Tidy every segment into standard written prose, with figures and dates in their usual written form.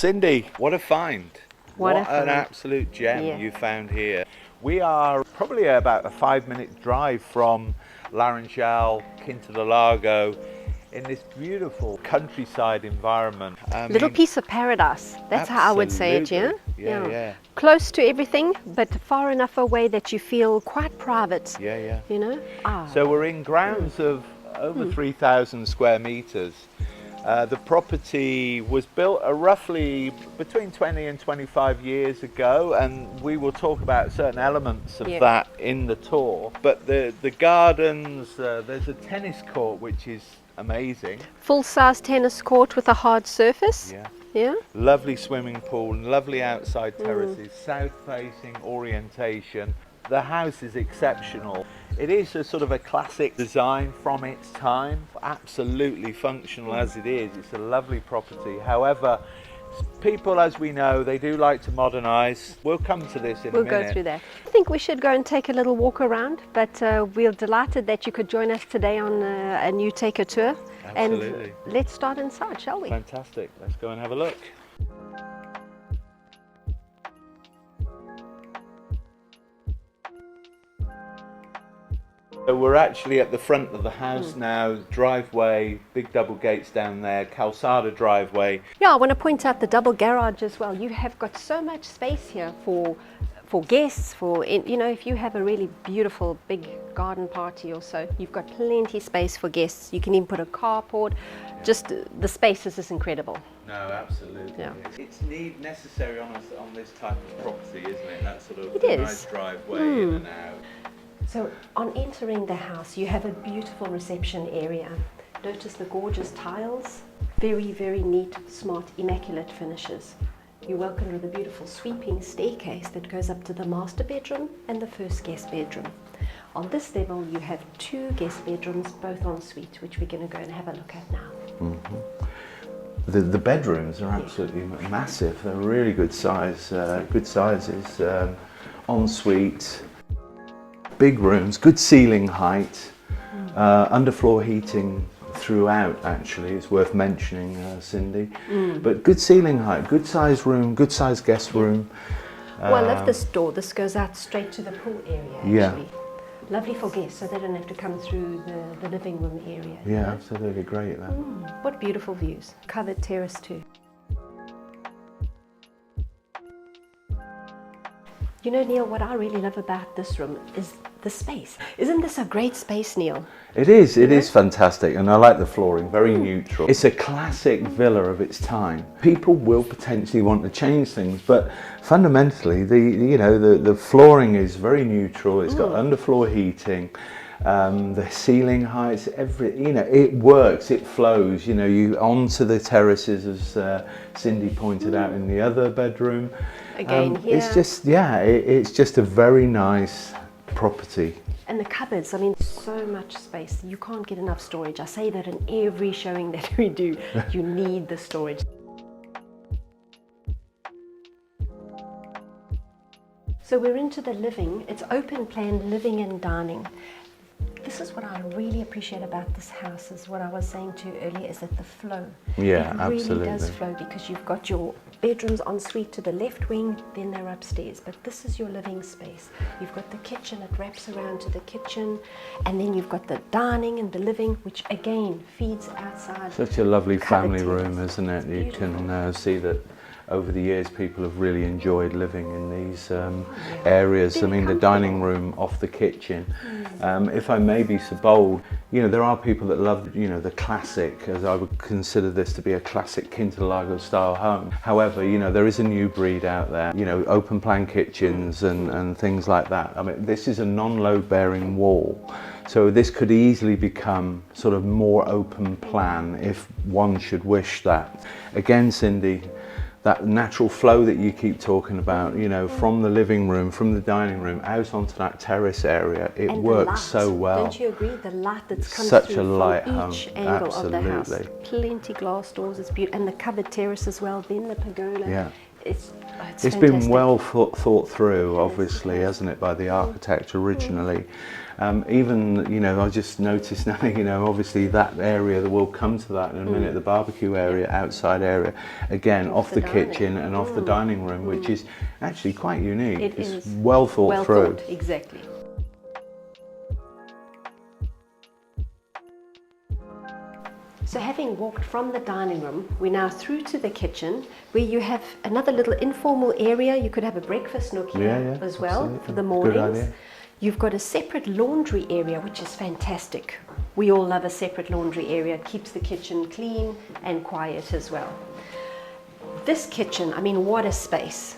Cindy, what a find. What an absolute gem Yeah. you found here. We are probably about a 5-minute drive from Quinta, Lago, in this beautiful countryside environment. Little piece of paradise. That's how I would say it, yeah? Absolutely. Yeah. Close to everything, but far enough away that you feel quite private. Yeah. You know? So we're in grounds of over 3,000 square meters. The property was built roughly between 20 and 25 years ago, and we will talk about certain elements of that in the tour. But the gardens, there's a tennis court which is amazing. Full-size tennis court with a hard surface. Yeah. Lovely swimming pool, lovely outside terraces, south-facing orientation. The house is exceptional. It is a sort of a classic design from its time, absolutely functional as it is. It's a lovely property. However, people, as we know, they do like to modernize. We'll come to this in a minute. We'll go through that. I think we should go and take a little walk around, but we're delighted that you could join us today on a new taker tour. Absolutely. And let's start inside, shall we? Fantastic. Let's go and have a look. So we're actually at the front of the house now, driveway, big double gates down there, calçada driveway. Yeah, I want to point out the double garage as well. You have got so much space here for guests, you know, if you have a really beautiful big garden party or so, you've got plenty of space for guests. You can even put a carport. Just the space is just incredible. No, absolutely. Yeah. It's necessary on this type of property, isn't it? That sort of It is. nice driveway in and out. So on entering the house, you have a beautiful reception area. Notice the gorgeous tiles, very, very neat, smart, immaculate finishes. You're welcomed with a beautiful sweeping staircase that goes up to the master bedroom and the first guest bedroom. On this level, you have 2 guest bedrooms, both en suite, which we're going to go and have a look at now. The bedrooms are absolutely massive. They're really good sizes, en suite. Big rooms, good ceiling height, underfloor heating throughout actually, it's worth mentioning, Cindy. But good ceiling height, good size room, good size guest room. Well, I love this door. This goes out straight to the pool area actually. Lovely for guests, so they don't have to come through the living room area. Yeah, absolutely great that. What beautiful views. Covered terrace too. You know, Neil, what I really love about this room is the space. Isn't this a great space, Neil? It is fantastic, and I like the flooring, very neutral. It's a classic villa of its time. People will potentially want to change things, but fundamentally, the flooring is very neutral. It's got underfloor heating. The ceiling heights, it works, it flows. You know, you onto the terraces, as Cindy pointed out in the other bedroom. Again, here. It's just, it's just a very nice property. And the cupboards, I mean, so much space. You can't get enough storage. I say that in every showing that we do. You need the storage. So we're into the living. It's open plan living and dining. This is what I really appreciate about this house, is what I was saying to you earlier, is that the flow. Yeah, it absolutely. really does flow, because you've got your bedrooms en suite to the left wing, then they're upstairs. But this is your living space. You've got the kitchen, it wraps around to the kitchen, and then you've got the dining and the living, which again feeds outside. Such a lovely family terrace. room, isn't it? You can see that over the years people have really enjoyed living in these areas. I mean, the dining room off the kitchen. If I may be so bold, you know, there are people that love, you know, the classic, as I would consider this to be a classic Quinta Lago style home. However, you know, there is a new breed out there, you know, open plan kitchens and things like that. I mean, this is a non-load bearing wall. So this could easily become sort of more open plan if one should wish that. Again, Cindy, that natural flow that you keep talking about, you know, from the living room, from the dining room, out onto that terrace area, it works so well. Don't you agree? The light that's coming Such through a light from home. each angle of the house. Absolutely. Plenty glass doors, it's beautiful. And the covered terrace as well, then the pergola. Yeah. It's been well thought through, obviously, hasn't it, by the architect originally. Even, you know, I just noticed now, you know, obviously that area, we'll come to that in a minute, the barbecue area, outside area, again, off the kitchen and off the dining room, which is actually quite unique. It's well thought through. Exactly. So having walked from the dining room, we're now through to the kitchen, where you have another little informal area. You could have a breakfast nook here as well, absolutely, for the mornings. Good idea. You've got a separate laundry area, which is fantastic. We all love a separate laundry area. It keeps the kitchen clean and quiet as well. This kitchen, I mean, what a space.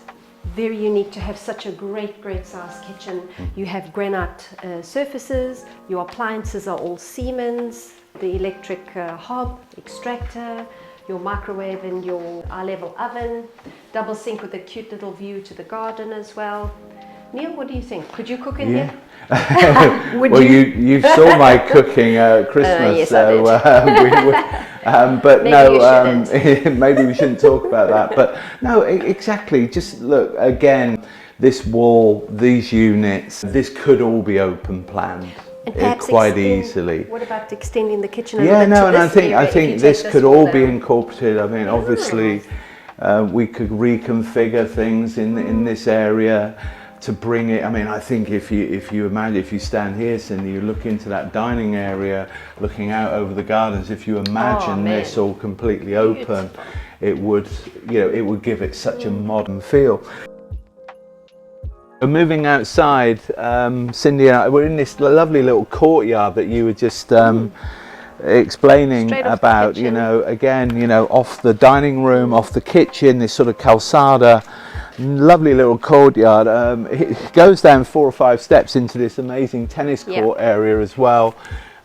Very unique to have such a great sized kitchen. You have granite surfaces, your appliances are all Siemens, the electric hob, extractor, your microwave and your eye-level oven, double sink with a cute little view to the garden as well. Neil, what do you think? Could you cook in here? Well, you saw my cooking at Christmas, yes, so but maybe no, maybe we shouldn't talk about that. But no, exactly. Just look again. This wall, these units, this could all be open planned. And perhaps quite easily. What about extending the kitchen? And I think this could all be incorporated. I mean, obviously, we could reconfigure things in this area to bring it. I mean, I think if you imagine, if you stand here, Cindy, you look into that dining area, looking out over the gardens. If you imagine this all completely open, it would, you know, it would give it such a modern feel. Moving outside, Cindy and I, we're in this lovely little courtyard that you were just explaining about, you know, again, you know, off the dining room, off the kitchen, this sort of calçada, lovely little courtyard. It goes down 4 or 5 steps into this amazing tennis court area as well.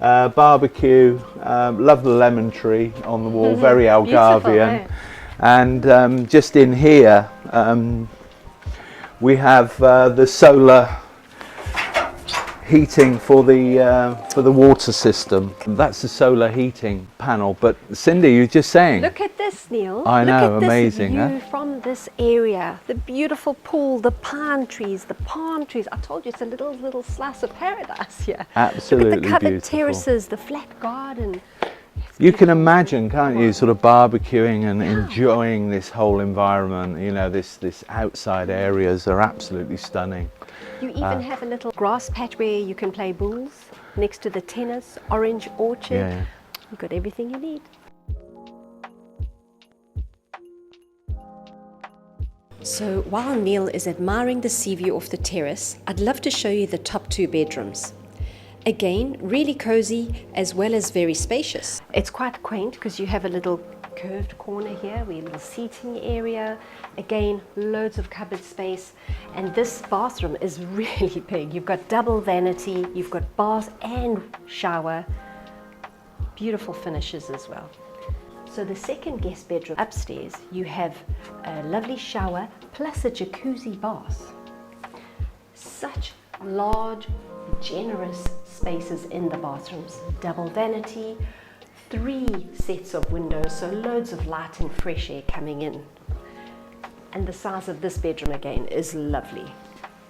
Barbecue, love the lemon tree on the wall, very Algarvian. And just in here, we have the solar heating for the water system. That's the solar heating panel. But Cindy, you were just saying. Look at this, Neil. I know, look at amazing. This view from this area, the beautiful pool, the pine trees, the palm trees. I told you it's a little slice of paradise here. Absolutely look at the covered beautiful. terraces, the flat garden. You can imagine, can't you, sort of barbecuing and enjoying this whole environment. You know, this outside areas are absolutely stunning. You even have a little grass patch where you can play bowls next to the tennis, orange orchard. You've got everything you need. So while Neil is admiring the sea view off the terrace, I'd love to show you the top 2 bedrooms. Again, really cozy as well as very spacious. It's quite quaint because you have a little curved corner here, we have a little seating area. Again, loads of cupboard space. And this bathroom is really big. You've got double vanity, you've got bath and shower. Beautiful finishes as well. So the second guest bedroom upstairs, you have a lovely shower plus a jacuzzi bath. Such large, generous spaces in the bathrooms. Double vanity, 3 sets of windows, so loads of light and fresh air coming in. And the size of this bedroom again is lovely.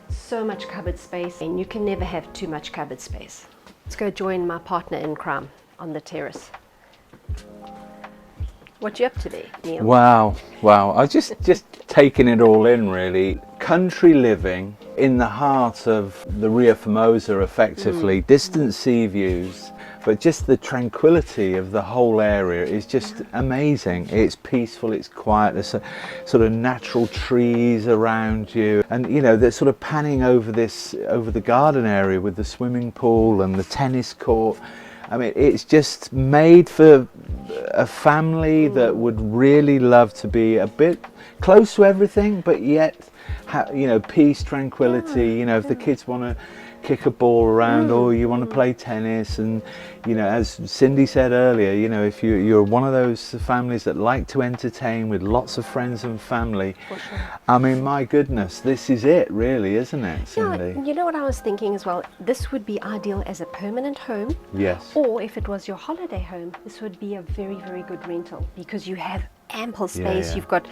So much cupboard space, and you can never have too much cupboard space. Let's go join my partner in crime on the terrace. What you up to there, Neil? Wow. I was just taking it all in, really. Country living in the heart of the Rio Formosa, effectively. Distant sea views, but just the tranquility of the whole area is just amazing. It's peaceful, it's quiet, there's a sort of natural trees around you, and you know, they're sort of panning over the garden area with the swimming pool and the tennis court. I mean, it's just made for a family that would really love to be a bit close to everything, but yet, you know, peace, tranquility. You know, if the kids want to kick a ball around or you want to play tennis, and you know, as Cindy said earlier, you know, if you're one of those families that like to entertain with lots of friends and family, I mean, my goodness, this is it really, isn't it, Cindy? Yeah, you know what I was thinking as well, this would be ideal as a permanent home. Yes. Or if it was your holiday home, this would be a very, very good rental because you have ample space. yeah. You've got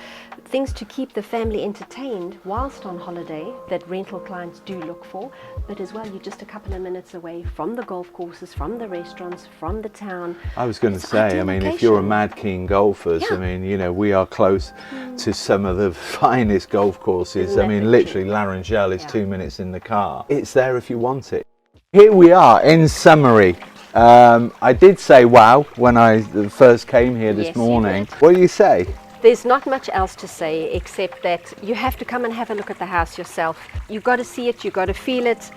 things to keep the family entertained whilst on holiday that rental clients do look for, but as well, you're just a couple of minutes away from the golf courses, from the restaurants, from the town. I was going to It's say, I ideal mean, if you're a location. mad keen golfers, I Yeah. mean, you know, we are close to some of the finest golf courses. Isn't I that mean, the literally, truth? Laranjal is Yeah. 2 minutes in the car. It's there if you want it. Here we are, in summary. I did say wow when I first came here this Yes, you morning. did. What do you say? There's not much else to say except that you have to come and have a look at the house yourself. You've got to see it, you've got to feel it.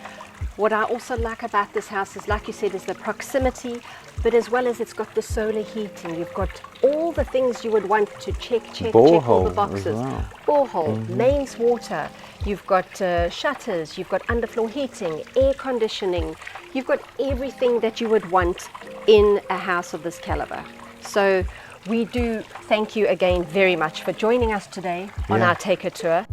What I also like about this house is, like you said, is the proximity, but as well as it's got the solar heating. You've got all the things you would want to check all the Borehole as boxes. well. Borehole, mains water, you've got shutters, you've got underfloor heating, air conditioning. You've got everything that you would want in a house of this caliber. So we do thank you again very much for joining us today on Yeah. our Take a Tour.